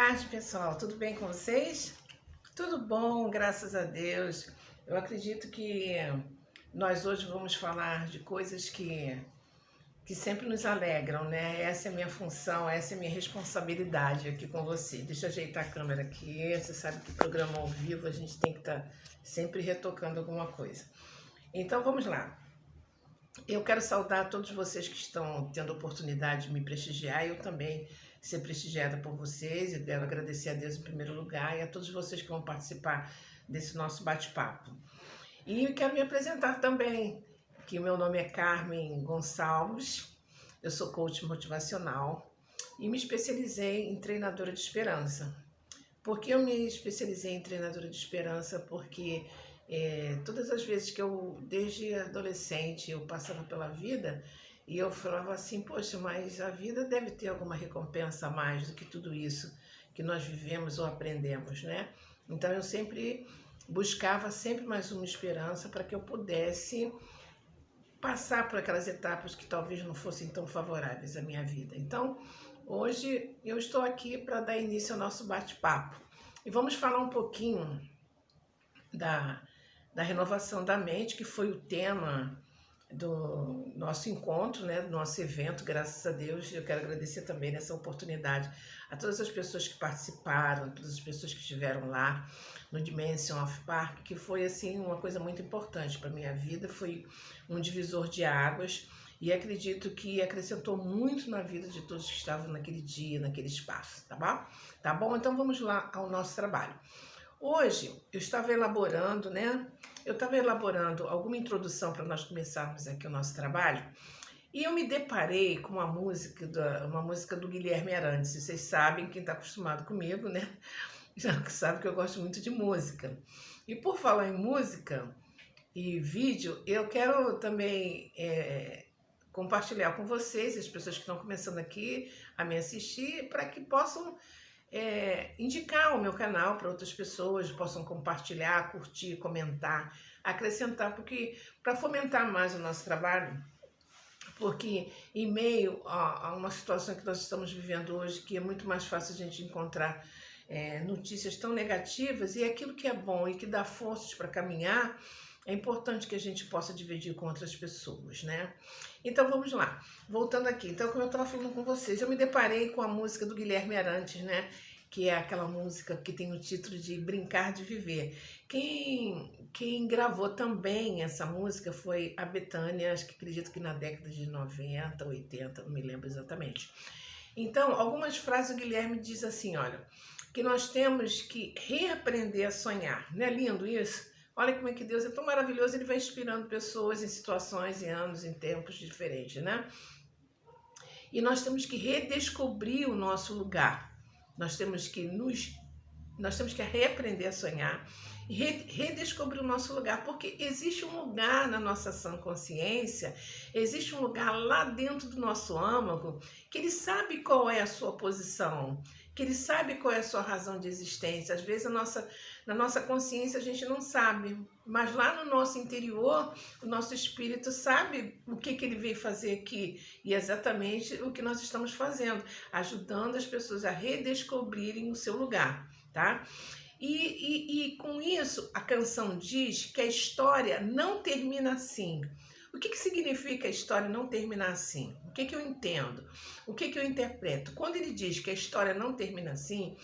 tarde, pessoal. Tudo bem com vocês? Tudo bom, graças a Deus. Eu acredito que nós hoje vamos falar de coisas que sempre nos alegram, né? Essa é a minha função, essa é a minha responsabilidade aqui com você. Deixa eu ajeitar a câmera aqui. Você sabe que programa ao vivo a gente tem que estar sempre retocando alguma coisa. Então vamos lá. Eu quero saudar todos vocês que estão tendo a oportunidade de me prestigiar. Eu também ser prestigiada por vocês. Eu quero agradecer a Deus em primeiro lugar e a todos vocês que vão participar desse nosso bate-papo. E quero me apresentar também, que meu nome é Carmen Gonçalves, eu sou coach motivacional e me especializei em treinadora de esperança. Por que eu me especializei em treinadora de esperança? Porque todas as vezes que eu, desde adolescente, eu passava pela vida e eu falava assim, poxa, mas a vida deve ter alguma recompensa a mais do que tudo isso que nós vivemos ou aprendemos, né? Então eu sempre buscava sempre mais uma esperança para que eu pudesse passar por aquelas etapas que talvez não fossem tão favoráveis à minha vida. Então, hoje eu estou aqui para dar início ao nosso bate-papo e vamos falar um pouquinho da renovação da mente, que foi o tema do nosso encontro, né, do nosso evento, graças a Deus. Eu quero agradecer também nessa oportunidade a todas as pessoas que participaram, todas as pessoas que estiveram lá no Dimension of Park, que foi assim uma coisa muito importante para minha vida, foi um divisor de águas e acredito que acrescentou muito na vida de todos que estavam naquele dia, naquele espaço, tá bom? Tá bom? Então vamos lá ao nosso trabalho. Hoje eu estava elaborando, alguma introdução para nós começarmos aqui o nosso trabalho e eu me deparei com uma música do Guilherme Arantes. Vocês sabem, quem está acostumado comigo, né? Já sabe que eu gosto muito de música. E por falar em música e vídeo, eu quero também compartilhar com vocês, as pessoas que estão começando aqui a me assistir, para que possam indicar o meu canal para outras pessoas, possam compartilhar, curtir, comentar, acrescentar, porque para fomentar mais o nosso trabalho, porque em meio a uma situação que nós estamos vivendo hoje, que é muito mais fácil a gente encontrar notícias tão negativas, e aquilo que é bom e que dá forças para caminhar, é importante que a gente possa dividir com outras pessoas, né? Então vamos lá, voltando aqui. Então, como eu estava falando com vocês, eu me deparei com a música do Guilherme Arantes, né? Que é aquela música que tem o título de Brincar de Viver. Quem gravou também essa música foi a Bethânia, acho que acredito que na década de 90, 80, não me lembro exatamente. Então, algumas frases o Guilherme diz assim, olha, que nós temos que reaprender a sonhar. Não é lindo isso? Olha como é que Deus é tão maravilhoso, Ele vai inspirando pessoas em situações, em anos, em tempos diferentes, né? E nós temos que redescobrir o nosso lugar. Nós temos que reaprender a sonhar e redescobrir o nosso lugar, porque existe um lugar na nossa sã consciência, existe um lugar lá dentro do nosso âmago, que ele sabe qual é a sua posição, que ele sabe qual é a sua razão de existência. Às vezes na nossa consciência a gente não sabe, mas lá no nosso interior, o nosso espírito sabe o que ele veio fazer aqui, e é exatamente o que nós estamos fazendo, ajudando as pessoas a redescobrirem o seu lugar, tá? E com isso, a canção diz que a história não termina assim. O que significa a história não terminar assim? O que eu entendo? O que eu interpreto? Quando ele diz que a história não termina assim,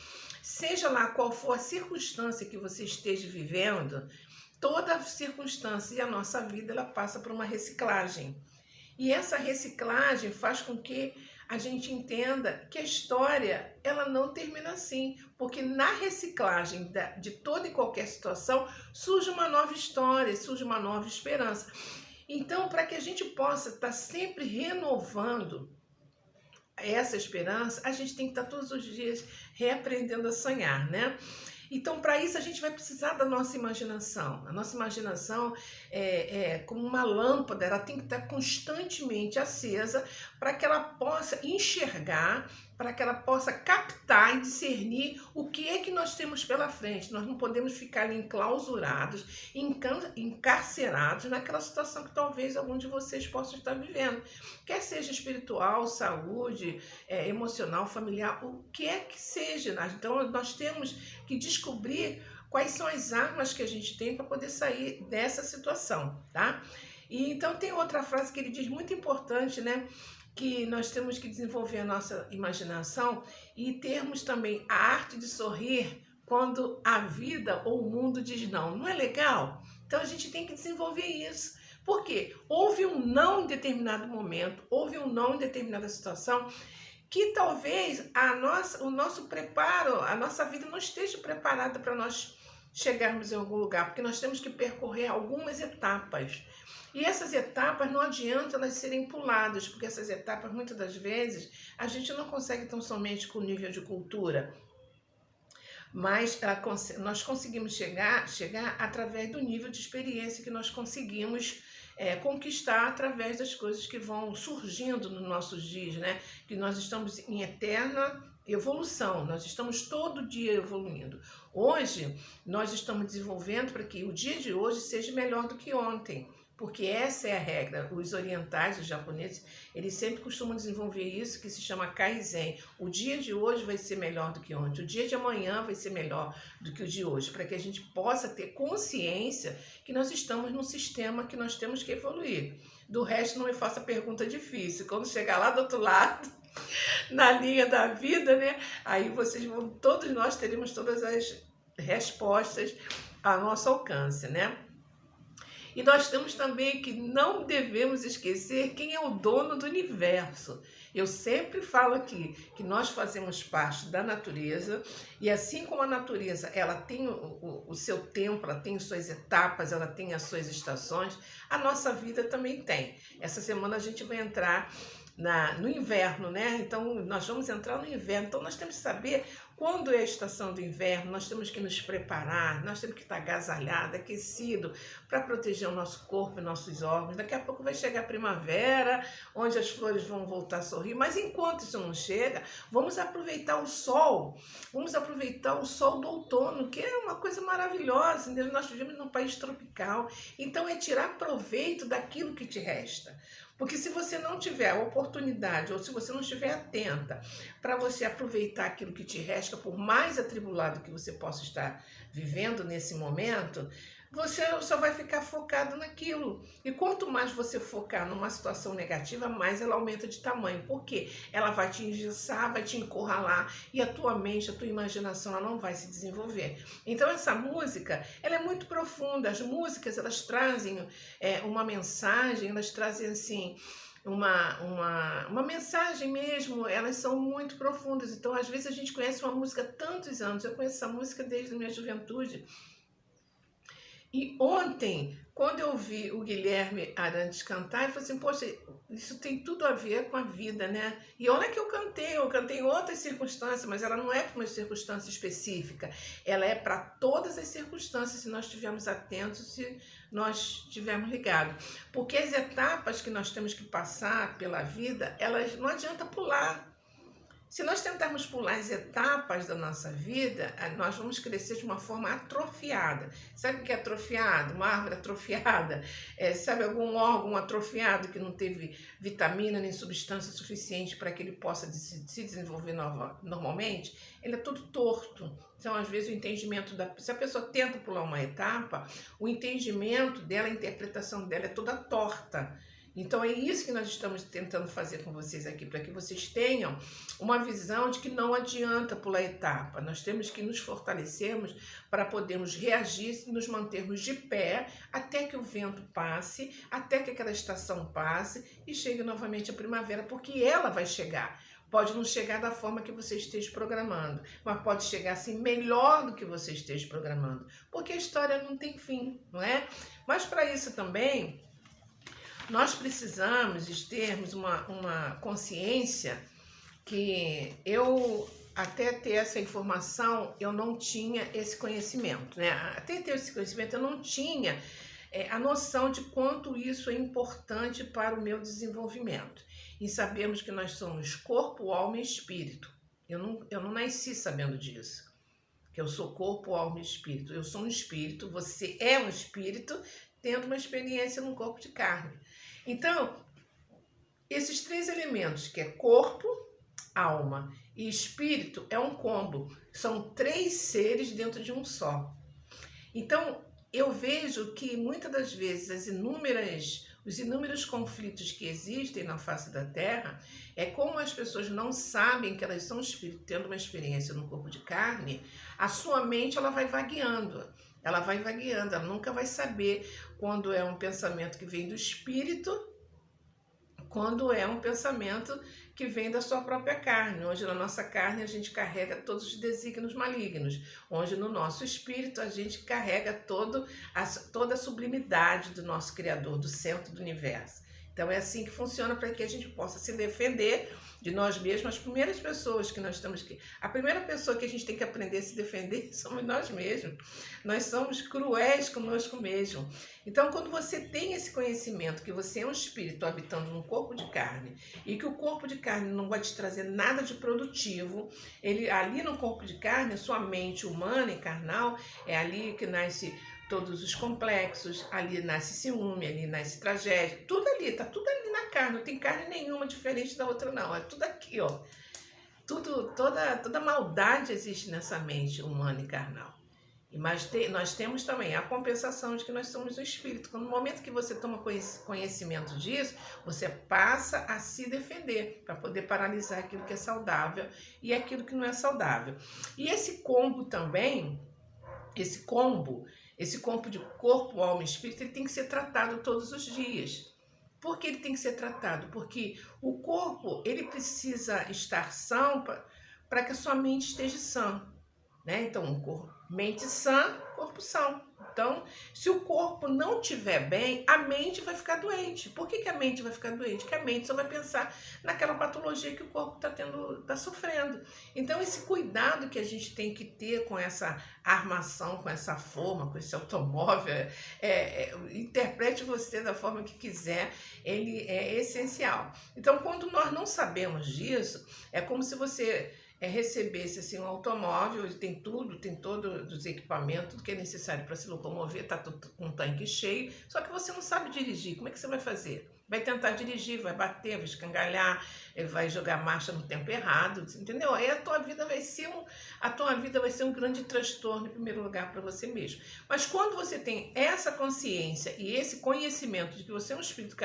seja lá qual for a circunstância que você esteja vivendo, toda circunstância e a nossa vida, ela passa por uma reciclagem. E essa reciclagem faz com que a gente entenda que a história, ela não termina assim, porque na reciclagem de toda e qualquer situação, surge uma nova história, surge uma nova esperança. Então, para que a gente possa estar sempre renovando essa esperança, a gente tem que estar todos os dias reaprendendo a sonhar, né? Então, para isso, a gente vai precisar da nossa imaginação. A nossa imaginação é como uma lâmpada, ela tem que estar constantemente acesa para que ela possa enxergar, para que ela possa captar e discernir o que é que nós temos pela frente. Nós não podemos ficar ali enclausurados, encarcerados naquela situação que talvez algum de vocês possa estar vivendo. Quer seja espiritual, saúde, emocional, familiar, o que é que seja. Então, nós temos que descobrir quais são as armas que a gente tem para poder sair dessa situação, tá? E então tem outra frase que ele diz muito importante, né? Que nós temos que desenvolver a nossa imaginação e termos também a arte de sorrir quando a vida ou o mundo diz não. Não é legal? Então a gente tem que desenvolver isso. Por quê? Houve um não em determinado momento, houve um não em determinada situação, que talvez o nosso preparo, a nossa vida não esteja preparada para nós chegarmos em algum lugar, porque nós temos que percorrer algumas etapas. E essas etapas não adianta elas serem puladas, porque essas etapas, muitas das vezes, a gente não consegue tão somente com o nível de cultura, mas nós conseguimos chegar através do nível de experiência que nós conseguimos conquistar através das coisas que vão surgindo nos nossos dias, né? Que nós estamos em eterna evolução, nós estamos todo dia evoluindo. Hoje, nós estamos desenvolvendo para que o dia de hoje seja melhor do que ontem, porque essa é a regra. Os orientais, os japoneses, eles sempre costumam desenvolver isso que se chama Kaizen. O dia de hoje vai ser melhor do que ontem, o dia de amanhã vai ser melhor do que o de hoje, para que a gente possa ter consciência que nós estamos num sistema que nós temos que evoluir. Do resto, não me faça pergunta difícil. Quando chegar lá do outro lado, na linha da vida, né? Aí todos nós teremos todas as respostas ao nosso alcance, né? E nós temos também que não devemos esquecer quem é o dono do universo. Eu sempre falo aqui que nós fazemos parte da natureza e assim como a natureza ela tem o seu tempo, ela tem suas etapas, ela tem as suas estações, a nossa vida também tem. Essa semana a gente vai entrar no inverno, né? Então, nós vamos entrar no inverno. Então, nós temos que saber quando é a estação do inverno, nós temos que nos preparar, nós temos que estar agasalhado, aquecido, para proteger o nosso corpo e nossos órgãos. Daqui a pouco vai chegar a primavera, onde as flores vão voltar a sorrir. Mas, enquanto isso não chega, vamos aproveitar o sol. Vamos aproveitar o sol do outono, que é uma coisa maravilhosa. Entendeu? Nós vivemos num país tropical. Então, é tirar proveito daquilo que te resta. Porque se você não tiver a oportunidade, ou se você não estiver atenta para você aproveitar aquilo que te resta, por mais atribulado que você possa estar vivendo nesse momento, você só vai ficar focado naquilo. E quanto mais você focar numa situação negativa, mais ela aumenta de tamanho. Por quê? Ela vai te engessar, vai te encurralar e a tua mente, a tua imaginação, ela não vai se desenvolver. Então essa música, ela é muito profunda. As músicas, elas trazem uma mensagem, elas trazem assim uma mensagem mesmo, elas são muito profundas. Então às vezes a gente conhece uma música há tantos anos, eu conheço essa música desde a minha juventude. E ontem, quando eu vi o Guilherme Arantes cantar, eu falei assim, poxa, isso tem tudo a ver com a vida, né? E olha que eu cantei em outras circunstâncias, mas ela não é para uma circunstância específica, ela é para todas as circunstâncias, se nós estivermos atentos, se nós estivermos ligados. Porque as etapas que nós temos que passar pela vida, elas não adianta pular. Se nós tentarmos pular as etapas da nossa vida, nós vamos crescer de uma forma atrofiada. Sabe o que é atrofiado? Uma árvore atrofiada? Sabe algum órgão atrofiado que não teve vitamina nem substância suficiente para que ele possa se desenvolver normalmente? Ele é todo torto. Então, às vezes, o entendimento se a pessoa tenta pular uma etapa, o entendimento dela, a interpretação dela é toda torta. Então é isso que nós estamos tentando fazer com vocês aqui, para que vocês tenham uma visão de que não adianta pular etapa. Nós temos que nos fortalecermos para podermos reagir e nos mantermos de pé até que o vento passe, até que aquela estação passe e chegue novamente a primavera, porque ela vai chegar. Pode não chegar da forma que você esteja programando, mas pode chegar assim melhor do que você esteja programando, porque a história não tem fim, não é? Mas para isso também nós precisamos termos uma consciência que eu, até ter essa informação, eu não tinha esse conhecimento, né? Até ter esse conhecimento, eu não tinha a noção de quanto isso é importante para o meu desenvolvimento. em sabermos que nós somos corpo, alma e espírito. Eu não nasci sabendo disso, que eu sou corpo, alma e espírito. Eu sou um espírito, você é um espírito, tendo uma experiência num corpo de carne. Então, esses três elementos, que é corpo, alma e espírito, é um combo. São três seres dentro de um só. Então, eu vejo que muitas das vezes os inúmeros conflitos que existem na face da Terra é como as pessoas não sabem que elas são espírito, tendo uma experiência no corpo de carne, a sua mente ela vai vagueando, ela nunca vai saber quando é um pensamento que vem do espírito, quando é um pensamento que vem da sua própria carne, onde na nossa carne a gente carrega todos os desígnios malignos, onde no nosso espírito a gente carrega toda a sublimidade do nosso Criador, do centro do universo. Então é assim que funciona para que a gente possa se defender de nós mesmos. As primeiras pessoas que nós temos que... A primeira pessoa que a gente tem que aprender a se defender somos nós mesmos. Nós somos cruéis conosco mesmo. Então, quando você tem esse conhecimento que você é um espírito habitando num corpo de carne e que o corpo de carne não vai te trazer nada de produtivo, ali no corpo de carne, a sua mente humana e carnal, é ali que nasce todos os complexos, ali nasce ciúme, ali nasce tragédia, tudo ali, tá tudo ali na carne, não tem carne nenhuma diferente da outra não, é tudo aqui, ó. Toda maldade existe nessa mente humana e carnal. Mas nós temos também a compensação de que nós somos o espírito. No momento que você toma conhecimento disso, você passa a se defender, para poder paralisar aquilo que é saudável e aquilo que não é saudável. E esse combo também, esse combo de corpo, alma e espírito, ele tem que ser tratado todos os dias. Por que ele tem que ser tratado? Porque o corpo, ele precisa estar são para que a sua mente esteja sã, né? Então, mente sã, corpo são. Então, se o corpo não estiver bem, a mente vai ficar doente. Por que a mente vai ficar doente? Porque a mente só vai pensar naquela patologia que o corpo está sofrendo. Então, esse cuidado que a gente tem que ter com essa armação, com essa forma, com esse automóvel, interprete você da forma que quiser, ele é essencial. Então, quando nós não sabemos disso, é como se você recebesse assim, um automóvel, ele tem tudo, tem todos os equipamentos, tudo que é necessário para se locomover, está com um tanque cheio, só que você não sabe dirigir. Como é que você vai fazer? Vai tentar dirigir, vai bater, vai escangalhar, vai jogar marcha no tempo errado, entendeu? Aí a tua vida vai ser um grande transtorno em primeiro lugar para você mesmo. Mas quando você tem essa consciência e esse conhecimento de que você é um espírito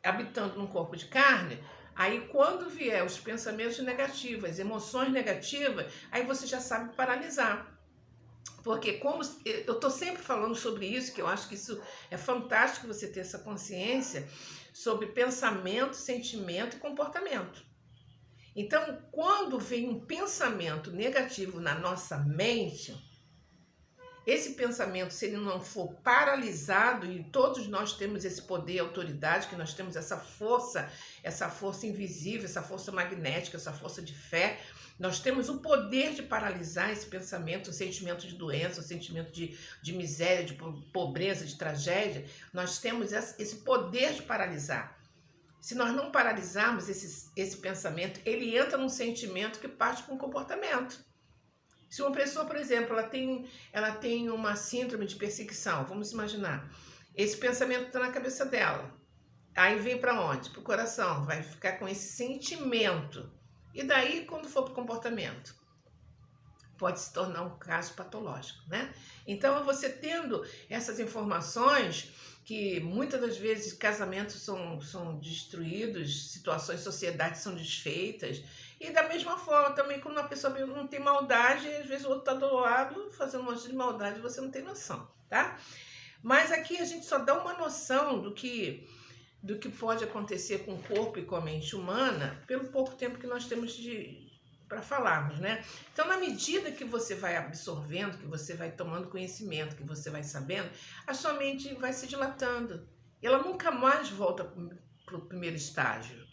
habitando num corpo de carne, aí quando vier os pensamentos negativos, as emoções negativas, aí você já sabe paralisar. Porque como eu estou sempre falando sobre isso, que eu acho que isso é fantástico você ter essa consciência sobre pensamento, sentimento e comportamento. Então, quando vem um pensamento negativo na nossa mente, esse pensamento, se ele não for paralisado, e todos nós temos esse poder e autoridade, que nós temos essa força invisível, essa força magnética, essa força de fé, nós temos o poder de paralisar esse pensamento, o sentimento de doença, o sentimento de miséria, de pobreza, de tragédia. Nós temos esse poder de paralisar. Se nós não paralisarmos esse pensamento, ele entra num sentimento que parte para um comportamento. Se uma pessoa, por exemplo, ela tem uma síndrome de perseguição, vamos imaginar, esse pensamento está na cabeça dela, aí vem para onde? Para o coração, vai ficar com esse sentimento. E daí, quando for para o comportamento, pode se tornar um caso patológico, né? Então, você tendo essas informações, que muitas das vezes casamentos são destruídos, situações, sociedades são desfeitas, e da mesma forma também quando uma pessoa não tem maldade, às vezes o outro está do lado fazendo um monte de maldade, você não tem noção, tá? Mas aqui a gente só dá uma noção do que pode acontecer com o corpo e com a mente humana pelo pouco tempo que nós temos para falarmos, né? Então, na medida que você vai absorvendo, que você vai tomando conhecimento, que você vai sabendo, a sua mente vai se dilatando. E ela nunca mais volta para o primeiro estágio.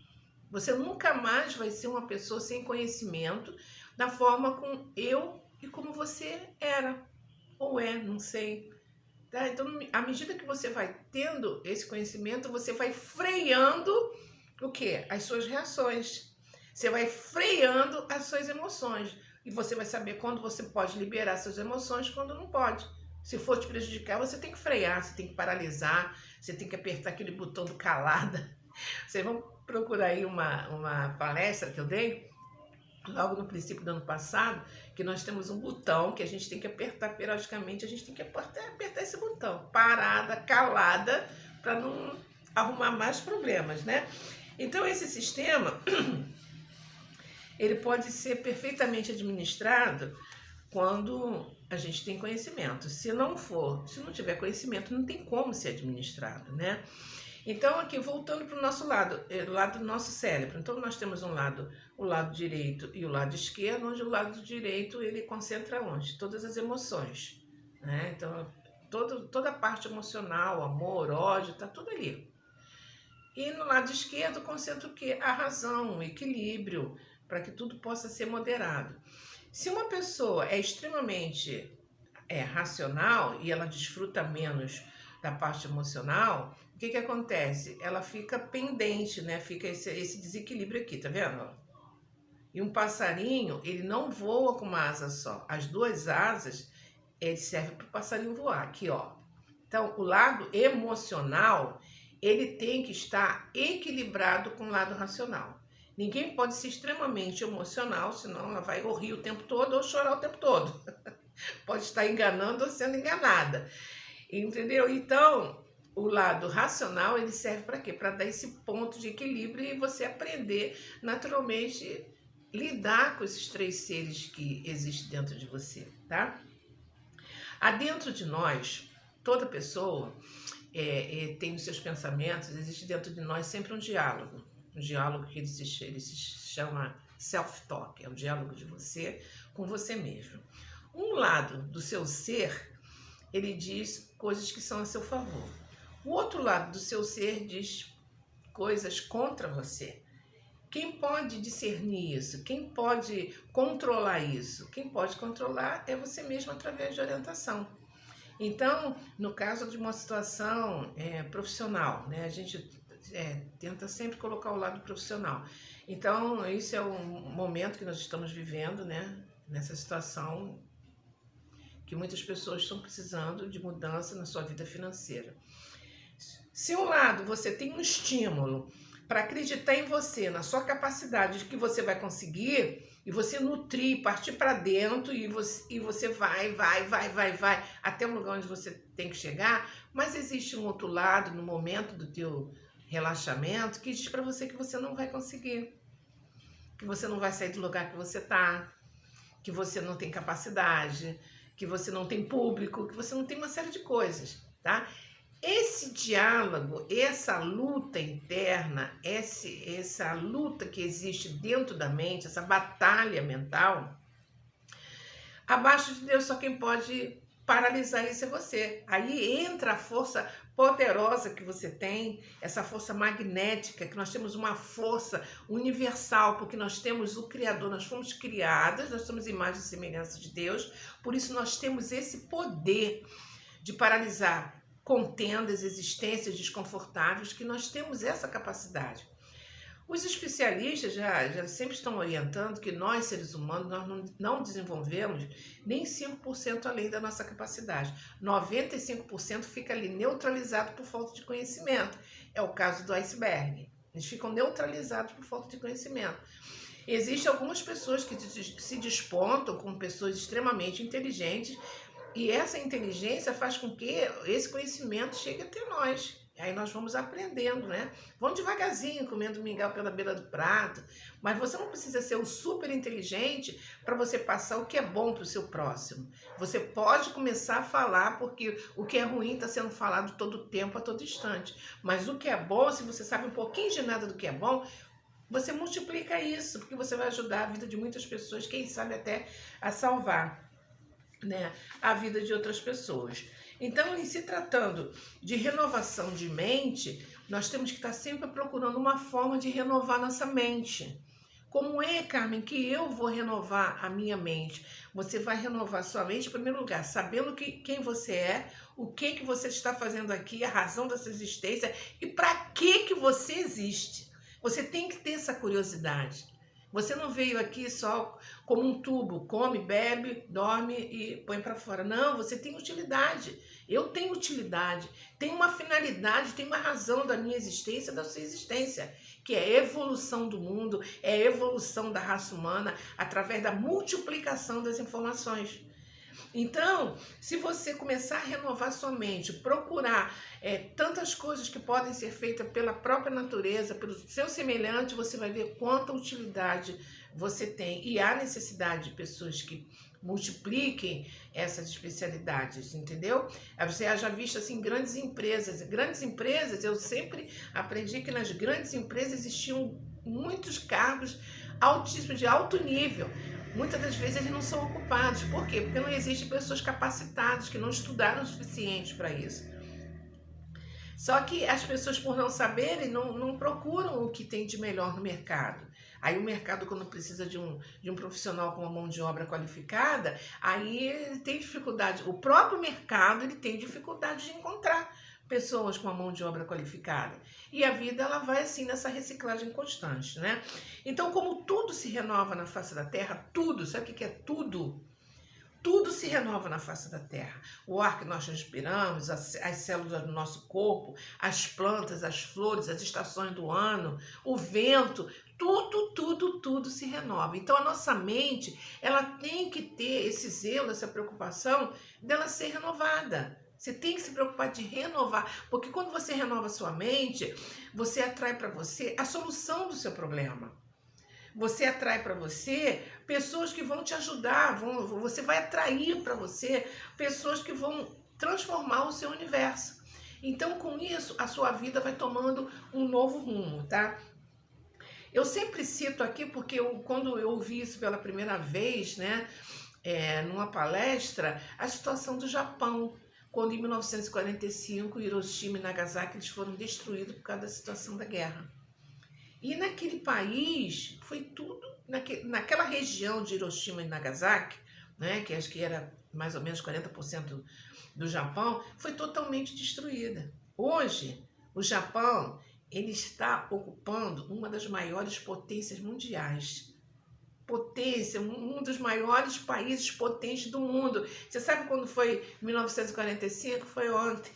Você nunca mais vai ser uma pessoa sem conhecimento da forma como eu e como você era. Ou não sei. Tá? Então, à medida que você vai tendo esse conhecimento, você vai freando o quê? As suas reações. Você vai freando as suas emoções. E você vai saber quando você pode liberar suas emoções e quando não pode. Se for te prejudicar, você tem que frear, você tem que paralisar, você tem que apertar aquele botão do calada. Vocês vão procurar aí uma palestra que eu dei, logo no princípio do ano passado, que nós temos um botão que a gente tem que apertar periodicamente, a gente tem que apertar esse botão, parada, calada, para não arrumar mais problemas, né? Então esse sistema, ele pode ser perfeitamente administrado quando a gente tem conhecimento. Se não tiver conhecimento, não tem como ser administrado, né? Então, aqui, voltando para o nosso lado do nosso cérebro. Então, nós temos o lado direito e o lado esquerdo, onde o lado direito, ele concentra onde? Todas as emoções, né? Então, toda a parte emocional, amor, ódio, tá tudo ali. E no lado esquerdo, concentra o quê? A razão, o equilíbrio, para que tudo possa ser moderado. Se uma pessoa é extremamente racional e ela desfruta menos da parte emocional, o que acontece? Ela fica pendente, né? Fica esse desequilíbrio aqui, tá vendo? E um passarinho, ele não voa com uma asa só. As duas asas, ele serve para o passarinho voar, aqui, ó. Então, o lado emocional, ele tem que estar equilibrado com o lado racional. Ninguém pode ser extremamente emocional, senão ela vai ou rir o tempo todo ou chorar o tempo todo. Pode estar enganando ou sendo enganada. Entendeu? Então, o lado racional, ele serve para quê? Para dar esse ponto de equilíbrio e você aprender naturalmente lidar com esses três seres que existem dentro de você, tá? Há dentro de nós, toda pessoa tem os seus pensamentos, existe dentro de nós sempre um diálogo que ele se chama self-talk, é o diálogo de você com você mesmo. Um lado do seu ser, ele diz coisas que são a seu favor. O outro lado do seu ser diz coisas contra você. Quem pode discernir isso? Quem pode controlar isso? Quem pode controlar é você mesmo através de orientação. Então, no caso de uma situação profissional, né, a gente tenta sempre colocar o lado profissional. Então, isso é um momento que nós estamos vivendo, né, nessa situação que muitas pessoas estão precisando de mudança na sua vida financeira. Se um lado você tem um estímulo para acreditar em você, na sua capacidade de que você vai conseguir, e você nutrir, partir para dentro, e você vai até o lugar onde você tem que chegar, mas existe um outro lado, no momento do teu relaxamento, que diz para você que você não vai conseguir, que você não vai sair do lugar que você está, que você não tem capacidade, que você não tem público, que você não tem uma série de coisas, tá? Esse diálogo, essa luta interna, essa luta que existe dentro da mente, essa batalha mental, abaixo de Deus só quem pode paralisar isso é você. Aí entra a força poderosa que você tem, essa força magnética, que nós temos uma força universal, porque nós temos o Criador, nós fomos criadas, nós somos imagem e semelhança de Deus, por isso nós temos esse poder de paralisar contendas, existências desconfortáveis, que nós temos essa capacidade. Os especialistas já sempre estão orientando que nós, seres humanos, nós não desenvolvemos nem 5% além da nossa capacidade. 95% fica ali neutralizado por falta de conhecimento. É o caso do iceberg. Eles ficam neutralizados por falta de conhecimento. Existem algumas pessoas que se despontam como pessoas extremamente inteligentes, e essa inteligência faz com que esse conhecimento chegue até nós. Aí nós vamos aprendendo, né? Vamos devagarzinho, comendo mingau pela beira do prato. Mas você não precisa ser o super inteligente para você passar o que é bom para o seu próximo. Você pode começar a falar, porque o que é ruim está sendo falado todo o tempo, a todo instante. Mas o que é bom, se você sabe um pouquinho de nada do que é bom, você multiplica isso, porque você vai ajudar a vida de muitas pessoas, quem sabe até a salvar, né, a vida de outras pessoas. Então, em se tratando de renovação de mente, nós temos que estar sempre procurando uma forma de renovar nossa mente. Como é, Carmen, que eu vou renovar a minha mente? Você vai renovar sua mente, em primeiro lugar, sabendo quem você é, o que você está fazendo aqui, a razão dessa existência e para que você existe. Você tem que ter essa curiosidade. Você não veio aqui só como um tubo, come, bebe, dorme e põe para fora. Não, você tem utilidade. Eu tenho utilidade, tenho uma finalidade, tenho uma razão da minha existência, da sua existência, que é a evolução do mundo, é a evolução da raça humana através da multiplicação das informações. Então, se você começar a renovar sua mente, procurar tantas coisas que podem ser feitas pela própria natureza, pelo seu semelhante, você vai ver quanta utilidade você tem. E há necessidade de pessoas que multipliquem essas especialidades, entendeu? Você já visto assim grandes empresas, eu sempre aprendi que nas grandes empresas existiam muitos cargos altíssimos, de alto nível. Muitas das vezes eles não são ocupados. Por quê? Porque não existem pessoas capacitadas, que não estudaram o suficiente para isso. Só que as pessoas, por não saberem, não procuram o que tem de melhor no mercado. Aí o mercado, quando precisa de um profissional com uma mão de obra qualificada, aí ele tem dificuldade. O próprio mercado ele tem dificuldade de encontrar pessoas com a mão de obra qualificada. E a vida ela vai assim nessa reciclagem constante, né? Então, como tudo se renova na face da Terra, tudo, sabe o que é tudo? Tudo se renova na face da Terra. O ar que nós respiramos, as células do nosso corpo, as plantas, as flores, as estações do ano, o vento, tudo se renova. Então a nossa mente, ela tem que ter esse zelo, essa preocupação dela ser renovada. Você tem que se preocupar de renovar, porque quando você renova a sua mente, você atrai para você a solução do seu problema. Você atrai para você pessoas que vão te ajudar, você vai atrair para você pessoas que vão transformar o seu universo. Então, com isso, a sua vida vai tomando um novo rumo, tá? Eu sempre cito aqui, porque quando eu ouvi isso pela primeira vez, né, numa palestra, a situação do Japão, quando em 1945, Hiroshima e Nagasaki eles foram destruídos por causa da situação da guerra. E naquele país, foi tudo, naquela região de Hiroshima e Nagasaki, né, que acho que era mais ou menos 40% do Japão, foi totalmente destruída. Hoje, o Japão ele está ocupando uma das maiores potências mundiais. Potência, um dos maiores países potentes do mundo. Você sabe quando foi 1945? Foi ontem.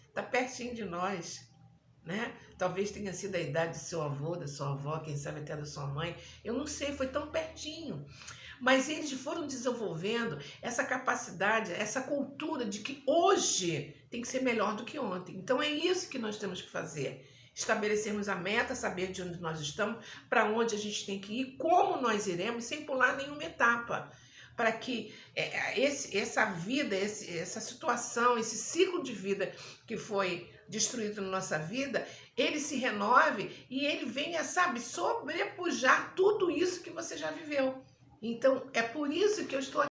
Está pertinho de nós. Né? Talvez tenha sido a idade do seu avô, da sua avó, quem sabe até da sua mãe. Eu não sei, foi tão pertinho. Mas eles foram desenvolvendo essa capacidade, essa cultura de que hoje tem que ser melhor do que ontem. Então é isso que nós temos que fazer. Estabelecermos a meta, saber de onde nós estamos, para onde a gente tem que ir, como nós iremos, sem pular nenhuma etapa. Para que essa vida, essa situação, esse ciclo de vida que foi destruído na nossa vida, ele se renove e ele venha, sabe, sobrepujar tudo isso que você já viveu. Então, é por isso que eu estou